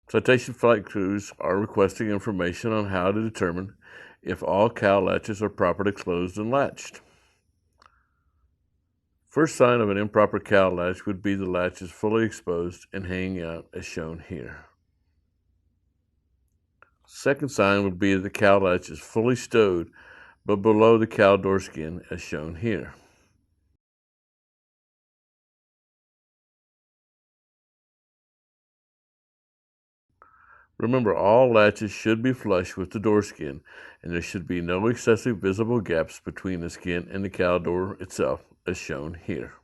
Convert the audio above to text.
Citation flight crews are requesting information on how to determine if all cowl latches are properly closed and latched. First sign of an improper cowl latch would be the latch is fully exposed and hanging out as shown here. Second sign would be that the cowl latch is fully stowed but below the cowl door skin as shown here. Remember, all latches should be flush with the door skin, and there should be no excessive visible gaps between the skin and the cowl door itself, as shown here.